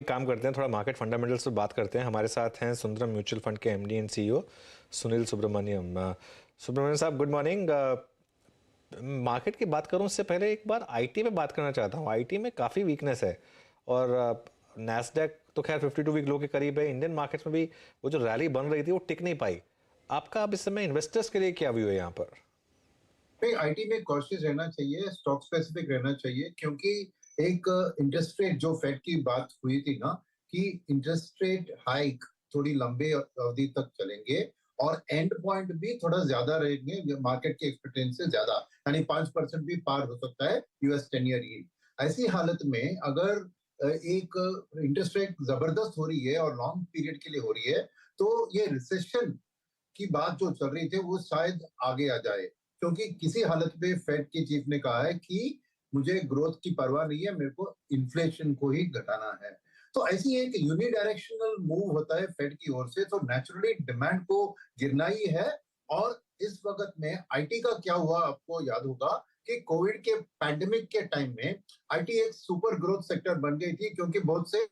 काम करते हैं, थोड़ा मार्केट फंडामेंटल्स पे बात करते हैं। हमारे साथ हैं सुंदरम म्यूचुअल फंड के MD and CEO Sunil Subramaniam. Subramaniam साहब, गुड मॉर्निंग। मार्केट की बात करूं उससे पहले एक बार आईटी में बात करना चाहता हूं। आईटी में काफ़ी वीकनेस है और नैस्डैक तो खैर 52 वीक लो के करीब है। इंडियन मार्केट्स में भी वो जो रैली बन रही थी वो टिक नहीं पाई। आपका अब इस समय इन्वेस्टर्स के लिए क्या व्यू है यहाँ पर? नहीं, आईटी में कॉशियस रहना चाहिए, स्टॉक स्पेसिफिक रहना चाहिए, क्योंकि एक इंटरेस्ट रेट जो फेड की बात हुई थी ना, कि इंटरेस्ट रेट हाइक थोड़ी लंबे अवधि तक चलेंगे और एंड पॉइंट भी थोड़ा ज्यादा रहेंगे मार्केट के एक्सपेक्टेशन से ज्यादा, यानी 5% भी पार हो सकता है यूएस 10 ईयर यील्ड। ऐसी हालत में अगर एक इंटरेस्ट रेट जबरदस्त हो रही है और लॉन्ग पीरियड के लिए हो रही है, तो ये रिसेशन की बात जो चल रही थी वो शायद आगे आ जाए, क्योंकि किसी हालत पे फेड के चीफ ने कहा है कि मुझे ग्रोथ की परवाह नहीं है, मेरे को इन्फ्लेशन को ही घटाना है। तो ऐसी एक यूनिडायरेक्शनल मूव होता है फेड की ओर से, तो नेचुरली डिमांड को गिरना ही है। और इस वक्त में आईटी का क्या हुआ, आपको याद होगा कि कोविड के पैंडेमिक के टाइम में आईटी एक सुपर ग्रोथ सेक्टर बन गई थी, क्योंकि बहुत से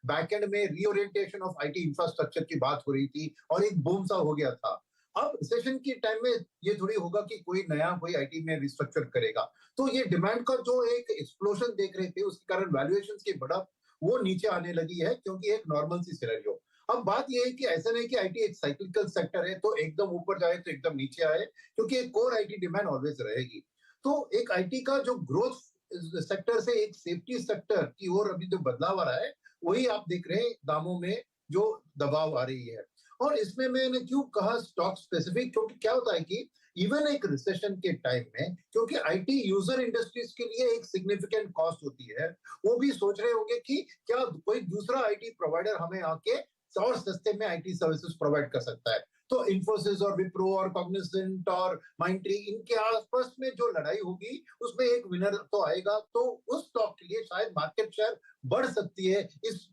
बैकएंड में रीओरिएंटेशन ऑफ आईटी इंफ्रास्ट्रक्चर की बात हो रही थी और एक बूम सा हो गया था। अब रिसेशन के टाइम में ये थोड़ी होगा कि कोई आईटी में रिस्ट्रक्चर करेगा। तो ये डिमांड का जो एक एक्सप्लोजन देख रहे थे, उसके कारण वैल्यूएशंस की बढ़त वो नीचे आने लगी है, क्योंकि एक नॉर्मल सी सिनेरियो। अब बात ये है कि ऐसा नहीं कि आईटी एक साइक्लिकल सेक्टर है तो एकदम ऊपर जाए तो एकदम नीचे आए, क्योंकि एक कोर आईटी डिमांड ऑलवेज रहेगी। तो एक आईटी का जो ग्रोथ सेक्टर से एक सेफ्टी सेक्टर की ओर अभी जो बदलाव आ रहा है, वही आप देख रहे हैं दामों में जो दबाव आ रही है। और इसमें मैंने क्यों कहा स्टॉक स्पेसिफिक, क्योंकि क्या होता है कि इवन एक रिसेशन के टाइम में, क्योंकि आईटी यूजर इंडस्ट्रीज के लिए एक सिग्निफिकेंट कॉस्ट होती है, वो भी सोच रहे होंगे कि क्या कोई दूसरा आईटी प्रोवाइडर हमें आके और सस्ते में आईटी सर्विसेज प्रोवाइड कर सकता है। तो इंफोसिस और विप्रो और कॉग्निजेंट और माइंडट्री, इनके आसपास में जो लड़ाई होगी उसमें एक विनर तो आएगा। तो उस स्टॉक के लिए शायद मार्केट शेयर बढ़ सकती है इस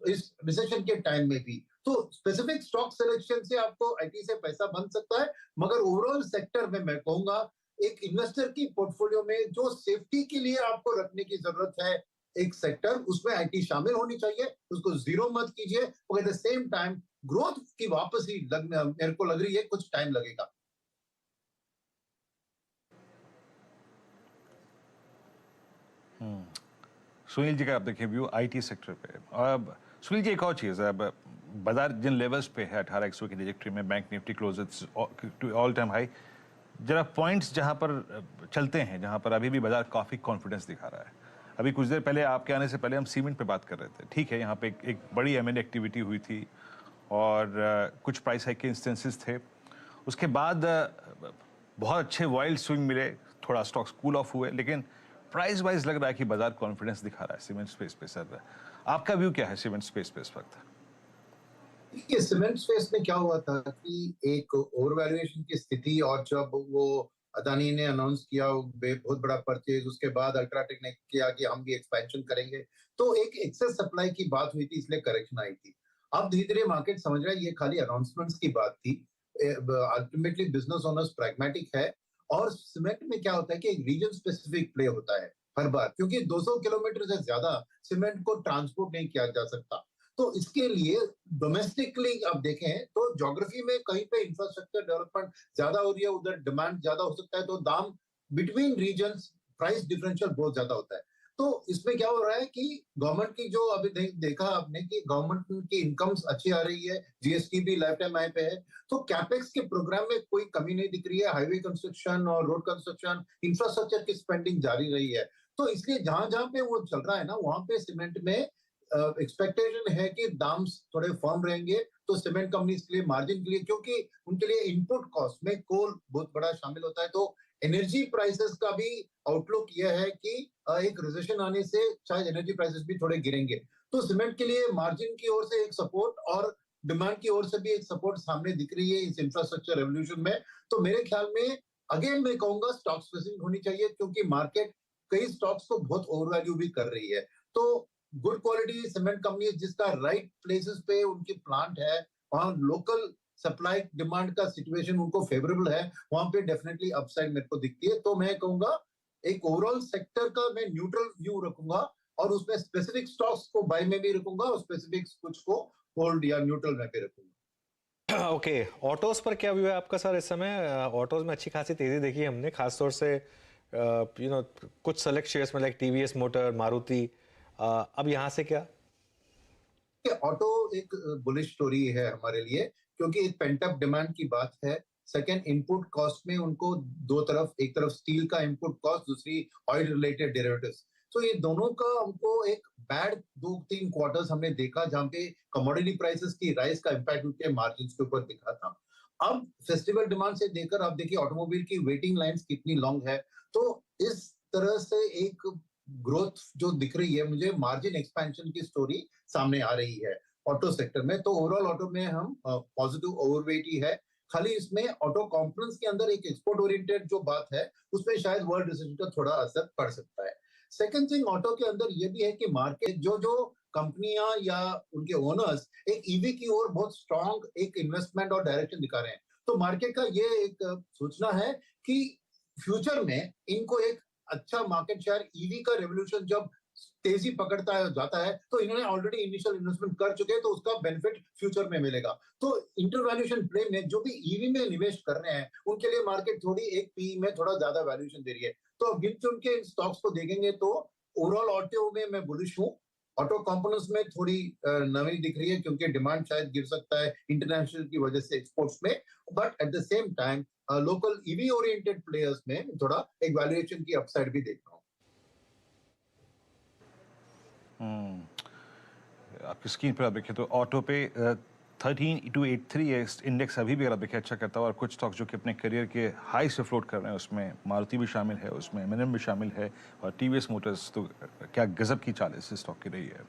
रिसेशन के टाइम में भी। तो स्पेसिफिक स्टॉक सिलेक्शन से आपको आईटी से पैसा बन सकता है, मगर ओवरऑल सेक्टर में मैं कहूंगा एक इन्वेस्टर की पोर्टफोलियो में जो सेफ्टी के लिए आपको रखने की जरूरत है एक सेक्टर, उसमें आईटी शामिल होनी चाहिए। उसको जीरो मत कीजिए, और at the same time growth की वापस ही मेरे को लग रही है कुछ टाइम लगेगा। सुनील जी का आप देखिए व्यू आईटी सेक्टर पे। अब सुनील जी एक और चीज़ है, अब बाजार जिन लेवल्स पे है 1800 की ट्रेजेक्टरी में, bank Nifty close to all time high, जरा पॉइंट्स जहां पर चलते हैं, जहां पर अभी भी बाजार काफ़ी कॉन्फिडेंस दिखा रहा है। अभी कुछ देर पहले आपके आने से पहले हम सीमेंट पे बात कर रहे थे, ठीक है, यहाँ पे एक बड़ी एमएनए एक्टिविटी हुई थी और कुछ प्राइस हाइक के इंस्टेंसेस थे। उसके बाद बहुत अच्छे वाइल्ड स्विंग मिले, थोड़ा स्टॉक्स कूल ऑफ हुए, लेकिन प्राइस वाइज लग रहा है कि बाजार कॉन्फिडेंस दिखा रहा है सीमेंट स्पेस पे। सर, आपका व्यू क्या है सीमेंट स्पेस पे इस वक्त? देखिए, सीमेंट स्पेस में क्या हुआ था कि एक ओवर वैल्यूएशन की स्थिति, और जब वो अदानी ने अनाउंस किया बहुत बड़ा परचेज, उसके बाद अल्ट्राटेक ने किया कि हम भी एक्सपेंशन करेंगे, तो एक एक्सेस सप्लाई की बात हुई थी, इसलिए करेक्शन आई थी। अब धीरे धीरे मार्केट समझ रहा है ये खाली अनाउंसमेंट्स की बात थी। अल्टीमेटली बिजनेस ओनर्स प्रैग्मेटिक है। और सीमेंट में क्या होता है कि एक रीजन स्पेसिफिक प्ले होता है हर बार, क्योंकि 200 किलोमीटर से ज्यादा सीमेंट को ट्रांसपोर्ट नहीं किया जा सकता। तो इसके लिए डोमेस्टिकली आप देखें तो ज्योग्राफी में कहीं पे इंफ्रास्ट्रक्चर डेवलपमेंट ज्यादा हो रही है, उधर डिमांड ज्यादा हो सकता है, तो दाम बिटवीन रीजन्स प्राइस डिफरेंशियल बहुत ज्यादा होता है। तो इसमें क्या हो रहा है कि गवर्नमेंट की जो अभी देखा आपने कि गवर्नमेंट की इनकम्स अच्छी आ रही है, जीएसटी भी लाइफ टाइम हाई पे है, तो कैपेक्स के प्रोग्राम में कोई कमी नहीं दिख रही है। हाईवे कंस्ट्रक्शन और रोड कंस्ट्रक्शन, इंफ्रास्ट्रक्चर की स्पेंडिंग जारी रही है। तो इसलिए जहां जहां पे वो चल रहा है ना, वहां पे सीमेंट में एक्सपेक्टेशन है कि दाम थोड़े फर्म रहेंगे। तो सीमेंट कंपनीज के लिए मार्जिन के लिए, क्योंकि उनके लिए इनपुट कॉस्ट में कोल बहुत बड़ा शामिल होता है, तो एनर्जी प्राइसेस का भी आउटलुक यह है कि एक रिसेशन आने से शायद एनर्जी प्राइसेस भी थोड़े गिरेंगे। तो सीमेंट के लिए मार्जिन की ओर से एक सपोर्ट और डिमांड की ओर से भी एक सपोर्ट सामने दिख रही है इस इंफ्रास्ट्रक्चर रेवोल्यूशन में। तो मेरे ख्याल में अगेन मैं कहूंगा स्टॉक स्पेसिफिक होनी चाहिए, क्योंकि मार्केट कई स्टॉक्स को बहुत ओवर वैल्यू भी कर रही है। तो गुड क्वालिटी सीमेंट कंपनी जिसका राइट प्लेसेस पे उनकी प्लांट है, वहां लोकल सप्लाई डिमांड का सिचुएशन उनको फेवरेबल है, वहां पे डेफिनेटली अपसाइड मेरे को दिखती है। तो मैं कहूंगा एक ओवरऑल सेक्टर का मैं न्यूट्रल व्यू रखूंगा, और उसमें स्पेसिफिक स्टॉक्स को बाय में भी रखूंगा और स्पेसिफिक कुछ को होल्ड या न्यूट्रल में भी रखूंगा। ओके, ऑटोज पर क्या व्यू है आपका सर इस समय? ऑटोज में अच्छी खासी तेजी देखी है हमने, खासतौर से कुछ सेलेक्ट शेयर्स में लाइक टीवीएस मोटर, मारुति। अब यहाँ से क्या? ऑटो एक बुलिश स्टोरी है हमारे लिए, क्योंकि एक पेंटअप डिमांड की बात है। सेकंड, इनपुट कॉस्ट में उनको दो तरफ, एक तरफ स्टील का इनपुट कॉस्ट, दूसरी ऑयल रिलेटेड डेरिवेटिव्स, तो ये दोनों का हमको एक बैड 2-3 क्वार्टर्स हमने देखा जहां पे कमोडिटी प्राइसेस की राइज का इंपैक्ट उनके मार्जिन के ऊपर दिखा था। अब फेस्टिवल डिमांड से देकर आप देखिए ऑटोमोबाइल की वेटिंग लाइंस कितनी लॉन्ग है, तो इस तरह से एक ग्रोथ जो दिख रही है, मुझे मार्जिन एक्सपेंशन की स्टोरी सामने आ रही है ऑटो सेक्टर में। तो ओवरऑल ऑटो में हम पॉजिटिव ओवरवेट ही है। खाली इसमें ऑटो कंपोनेंट्स के अंदर एक एक्सपोर्ट ओरिएंटेड जो बात है, उसमें शायद वर्ल्ड रिसेशन का थोड़ा असर पड़ सकता है। सेकंड थिंग, ऑटो के अंदर ये भी है कि मार्केट जो जो कंपनियां या उनके ओनर्स एक ईवी की ओर बहुत स्ट्रांग एक इन्वेस्टमेंट और डायरेक्शन दिखा रहे हैं, तो मार्केट का ये एक सोचना है कि फ्यूचर में इनको एक अच्छा मार्केट शेयर, ईवी का रेवोल्यूशन जब तेजी पकड़ता है जाता है, तो इन्होंने ऑलरेडी इनिशियल इन्वेस्टमेंट कर चुके हैं, तो उसका बेनिफिट फ्यूचर में मिलेगा। तो इंटरवैल्यूएशन प्ले में जो भी ईवी में निवेश कर रहे हैं, उनके लिए मार्केट थोड़ी एक पी में थोड़ा ज्यादा वैल्यूएशन दे रही है। तो अब गिन चुन के स्टॉक्स को देखेंगे तो ओवरऑल ऑटो में मैं बुलिश हूँ। ऑटो कंपोनेंट्स में थोड़ी नमी दिख रही है, क्योंकि डिमांड शायद गिर सकता है इंटरनेशनल की वजह से एक्सपोर्ट्स में, but at the same time local EV oriented players में थोड़ा एक वैल्यूएशन की अपसाइड भी देख रहा हूँ। आपकी स्क्रीन पर आप देखें तो ऑटो पे 13283 है इंडेक्स, अभी भी अगर आप देखें अच्छा करता है, और कुछ स्टॉक्स जो कि अपने करियर के हाई से फ्लोट कर रहे हैं, उसमें मारुति भी शामिल है, उसमें एम भी शामिल है, और टीवीएस मोटर्स तो क्या गजब की चाल इस स्टॉक की रही है।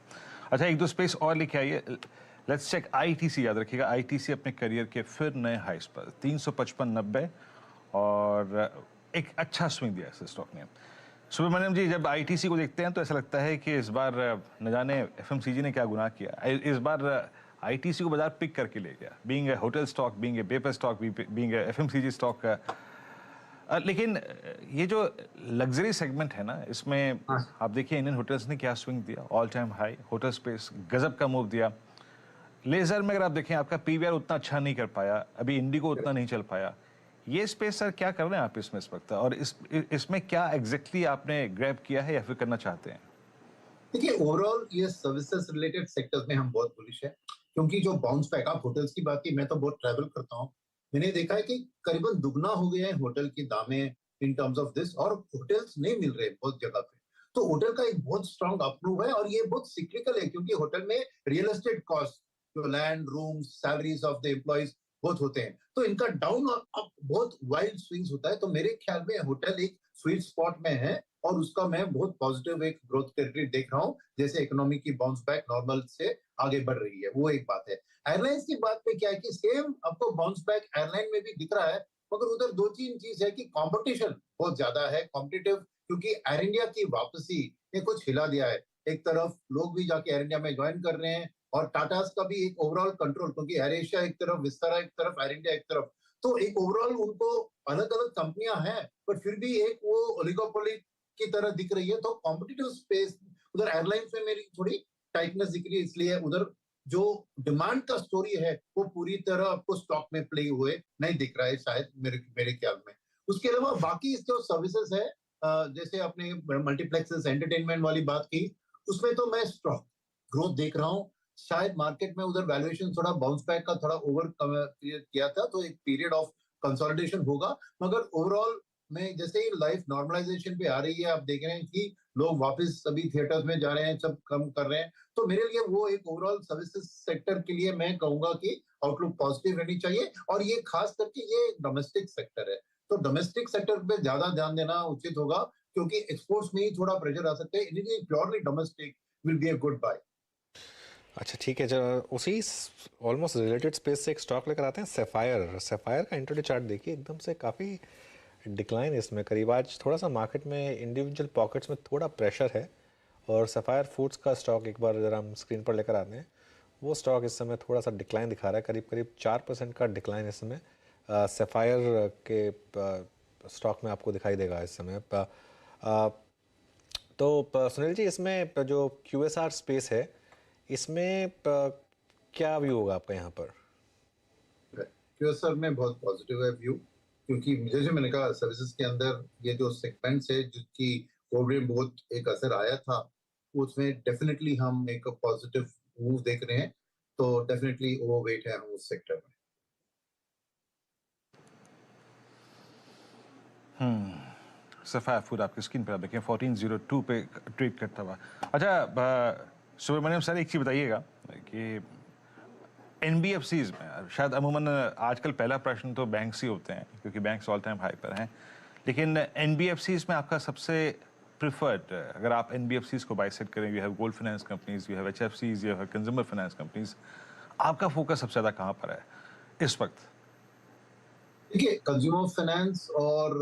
अच्छा, एक दो स्पेस और लेके आइए। लेट्स चेक आईटीसी, याद रखिएगा आईटीसी अपने करियर के फिर नए हाइस पर 355.90, और एक अच्छा स्विंग दिया इस स्टॉक ने। सुब्रमण्यम जी, जब आईटीसी को देखते हैं तो ऐसा लगता है कि इस बार न जाने एफएमसीजी ने क्या गुनाह किया, इस बार आईटीसी को बाजार पिक करके ले गया, being a hotel stock, being a paper stock, being a FMCG stock. लेकिन ये जो लग्जरी सेगमेंट है ना, इसमें आप देखिए इंडियन होटल्स ने क्या स्विंग दिया, all time high, hotel space गजब का मूव दिया। लेजर में अगर आप देखें आपका पीवीआर उतना अच्छा नहीं कर पाया, अभी इंडिगो उतना नहीं चल पाया। ये स्पेस सर क्या कर रहे हैं आप इसमें इस वक्त, और इसमें क्या एग्जैक्टली आपने ग्रैब किया है या फिर करना चाहते हैं? देखिए, ओवरऑल ये सर्विसेज रिलेटेड सेक्टर्स में हम बहुत बुलिश है, क्योंकि जो बाउंस बैक, आप होटल्स की बात की, मैं तो बहुत ट्रैवल करता हूँ, मैंने देखा है कि करीबन दुगना हो गया है होटल की दामें इन टर्म्स ऑफ दिस, और होटल्स नहीं मिल रहे बहुत जगह पे। तो होटल का एक बहुत स्ट्रांग अप्रूव है, और ये बहुत सिक्लिकल है, क्योंकि होटल में रियल एस्टेट कॉस्ट, जो land, rooms, salaries of the employees बहुत होते हैं, तो इनका डाउन और अप बहुत वाइल्ड स्विंग्स होता है। तो मेरे ख्याल में होटल एक स्वीट स्पॉट में है, और उसका मैं बहुत पॉजिटिव एक ग्रोथ टेरिटरी देख रहा हूँ, जैसे इकोनॉमी की बाउंस बैक नॉर्मल से आगे बढ़ रही है, वो एक बात है। एयरलाइंस की बात पे क्या है कि सेम आपको बाउंस बैक एयरलाइन में भी दिख रहा है, मगर उधर दो तीन चीज है कि कंपटीशन बहुत ज्यादा है, कॉम्पिटिटिव, क्योंकि एयर इंडिया की वापसी ने कुछ हिला दिया है। एक तरफ लोग भी जाके एयर इंडिया में ज्वाइन कर रहे हैं, और टाटास का भी एक ओवरऑल कंट्रोल, क्योंकि एयर एशिया एक तरफ, विस्तारा एक तरफ, एयर इंडिया एक तरफ, तो एक ओवरऑल उनको अलग अलग कंपनियां हैं, पर फिर भी एक वो ओलिगोपोली की तरह दिख रही है। तो कॉम्पिटिटिव स्पेस उधर एयरलाइंस में मेरी थोड़ी टाइटनेस दिख रही है, इसलिए उधर जो डिमांड का स्टोरी है वो पूरी तरह आपको स्टॉक में प्ले हुए नहीं दिख रहा है शायद, मेरे मेरे ख्याल में। उसके अलावा बाकी जो सर्विसेज है, जैसे अपने मल्टीप्लेक्सेस, एंटरटेनमेंट वाली बात की, उसमें तो मैं स्टॉक ग्रोथ देख रहा हूँ। शायद मार्केट में उधर वैल्यूएशन थोड़ा बाउंस बैक का थोड़ा ओवर किया था, तो एक पीरियड ऑफ कंसोलिडेशन होगा, मगर ओवरऑल में जैसे ही लाइफ नॉर्मलाइजेशन पे आ रही है, आप देख रहे हैं कि लोग वापस सभी थिएटर्स में जा रहे हैं, सब कम कर रहे हैं, तो मेरे लिए वो एक ओवरऑल सर्विसेज सेक्टर के लिए मैं कहूंगा कि आउटलुक पॉजिटिव रहनी चाहिए। और ये खास करके ये डोमेस्टिक सेक्टर है, तो डोमेस्टिक सेक्टर पे ज्यादा ध्यान देना उचित होगा, क्योंकि एक्सपोर्ट्स में ही थोड़ा प्रेशर आ सकता है, इसलिए purely domestic will be a good buy. अच्छा ठीक है, जब उसी ऑलमोस्ट रिलेटेड स्पेस से एक स्टॉक लेकर आते हैं, सेफायर। सेफायर का इंट्राडे चार्ट देखिए, एकदम से काफ़ी डिक्लाइन है इसमें, करीब आज थोड़ा सा मार्केट में इंडिविजुअल पॉकेट्स में थोड़ा प्रेशर है। और सफ़ायर फूड्स का स्टॉक एक बार ज़रा हम स्क्रीन पर लेकर आते हैं, वो स्टॉक इस समय थोड़ा सा डिक्लाइन दिखा रहा है, करीब करीब 4% का डिक्लाइन इस समय सफ़ायर के स्टॉक में आपको दिखाई देगा इस समय। तो सुनील जी, इसमें जो QSR स्पेस है, इसमें क्या व्यू होगा आपका यहाँ पर? QSR में बहुत पॉजिटिव है व्यू, क्योंकि जैसे मैंने कहा सर्विसेज के अंदर ये जो सेगमेंट्स है जिसकी कोविड में बहुत एक असर आया था, उसमें डेफिनेटली हम एक पॉजिटिव मूव देख रहे हैं। तो डेफिनेटली ओवरवेट है हम उस सेक्टर में। सफाया फूड आपकी स्क्रीन पर आप देखें 1402 पे ट्रेड करता हुआ। अच्छा सुब्रमण्यम सर, एक चीज़ बताइएगा कि NBFCs में शायद अमूमन आजकल पहला प्रश्न तो बैंक्स ही होते हैं, क्योंकि बैंक्स ऑल टाइम हाई पर हैं, लेकिन NBFCs में आपका सबसे प्रिफर्ड, अगर आप NBFCs को बाइसेट करें, you have gold finance companies, you have HFCs, you have consumer finance companies, आपका फोकस सबसे ज़्यादा कहाँ पर है इस वक्त? देखिए, कंज्यूमर फाइनेंस और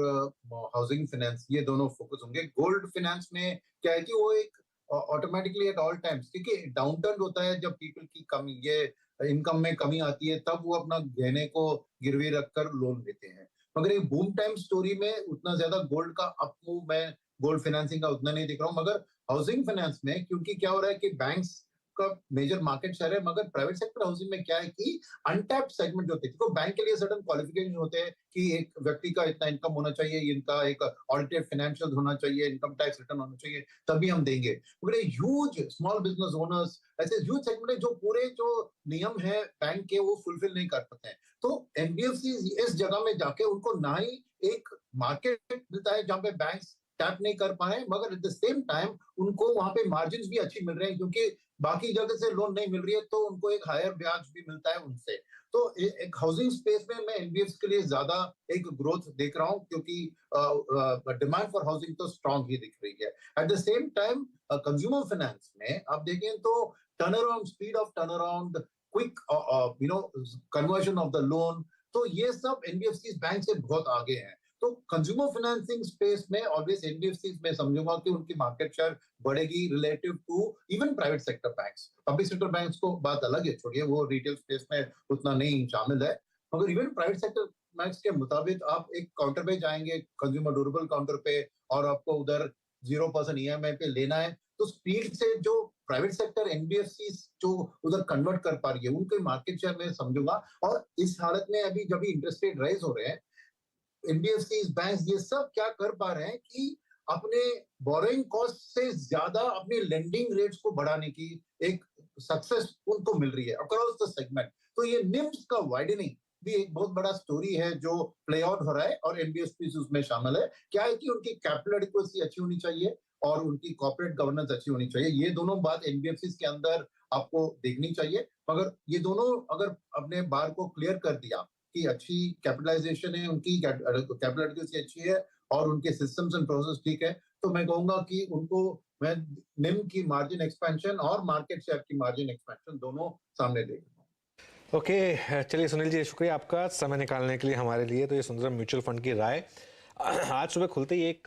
हाउसिंग फाइनेंस ये दोनों फोकस होंगे। गोल्ड फाइनेंस में क्या है कि वो एक ऑटोमेटिकली एट ऑल टाइम्स, क्योंकि डाउनटर्न होता है जब पीपल की कमी, ये इनकम में कमी आती है, तब वो अपना गहने को गिरवी रखकर लोन लेते हैं। मगर एक बूम टाइम स्टोरी में उतना ज्यादा गोल्ड का अप मूव मैं गोल्ड फाइनेंसिंग का उतना नहीं दिख रहा हूँ। मगर हाउसिंग फाइनेंस में क्योंकि क्या हो रहा है कि बैंक्स का मेजर मार्केट शेयर है, मगर प्राइवेट सेक्टर हाउसिंग में क्या है कि अनटैप्ड सेगमेंट होते हैं। तो बैंक के लिए सर्टेन क्वालिफिकेशन होते हैं कि एक व्यक्ति का इतना इनकम होना चाहिए, इनका एक ऑडिटेड फाइनेंशियल होना चाहिए, इनकम टैक्स रिटर्न होना चाहिए, तभी हम देंगे। मगर ह्यूज स्मॉल बिजनेस ओनर्स, ऐसे ह्यूज सेगमेंट है जो पूरे जो नियम है बैंक के वो फुलफिल नहीं कर पाते हैं। तो एनबीएफसी इस जगह में जाके उनको ना ही एक मार्केट मिलता है जहां पे बैंक टैप नहीं कर पा रहे हैं, मगर एट द सेम टाइम उनको वहां पे मार्जिन भी अच्छी मिल रहे हैं, क्योंकि बाकी जगह से लोन नहीं मिल रही है तो उनको एक हायर ब्याज भी मिलता है उनसे। तो एक हाउसिंग स्पेस में मैं एनबीएफसी के लिए ज्यादा एक ग्रोथ देख रहा हूं, क्योंकि डिमांड फॉर हाउसिंग तो स्ट्रांग ही दिख रही है। At the same time consumer finance में आप देखें तो turn around, speed of turn around, quick conversion of the loan, तो ये सब एनबीएफसी बैंक से बहुत आगे हैं। तो कंज्यूमर फाइनेंसिंग स्पेस में ऑलवेज एनबीएफसी में समझूंगा कि उनकी मार्केट शेयर बढ़ेगी relative to even private sector banks. Public sector banks को बात अलग है, छोड़िए, वो रिटेल स्पेस में उतना नहीं शामिल है। मगर इवन प्राइवेट सेक्टर बैंक्स के मुताबिक आप एक काउंटर पे जाएंगे, कंज्यूमर ड्यूरेबल काउंटर पे, और आपको उधर 0% EMI पे लेना है, तो स्पीड से जो प्राइवेट सेक्टर एनबीएफसी जो उधर कन्वर्ट कर पा रही है उनके मार्केट शेयर में समझूंगा। और इस हालत में अभी जब इंटरेस्ट रेट राइज हो रहे हैं, एनबीएफसी बैंक ये सब क्या कर पा रहे हैं कि अपने बोरोइंग कॉस्ट से ज्यादा अपनी लेंडिंग रेट्स को बढ़ाने की एक सक्सेस उनको मिल रही है अक्रॉस द सेगमेंट। तो ये निम्स का वाइडनिंग भी एक बहुत बड़ा स्टोरी है जो प्ले आउट हो रहा है, और एनबीएफसी उसमें शामिल है। क्या है कि उनकी कैपिटल एडिक्वेसी अच्छी होनी चाहिए और उनकी कॉर्पोरेट गवर्नेंस अच्छी होनी चाहिए। ये दोनों बात एनबीएफसी के अंदर आपको देखनी चाहिए। मगर ये दोनों अगर अपने बार को क्लियर कर दिया की अच्छी कैपिटलाइजेशन है, उनकी कैपिटल एडिक्वेसी अच्छी है और उनके सिस्टम्स एंड प्रोसेस ठीक है, तो मैं कहूंगा कि उनको मैं निम की मार्जिन एक्सपेंशन और मार्केट शेयर की मार्जिन एक्सपेंशन दोनों सामने देख रहा हूं। ओके, चलिए सुनील जी, शुक्रिया आपका समय निकालने के लिए हमारे लिए। तो ये सुंदरम म्यूचुअल फंड की राय। आज सुबह खुलते ही एक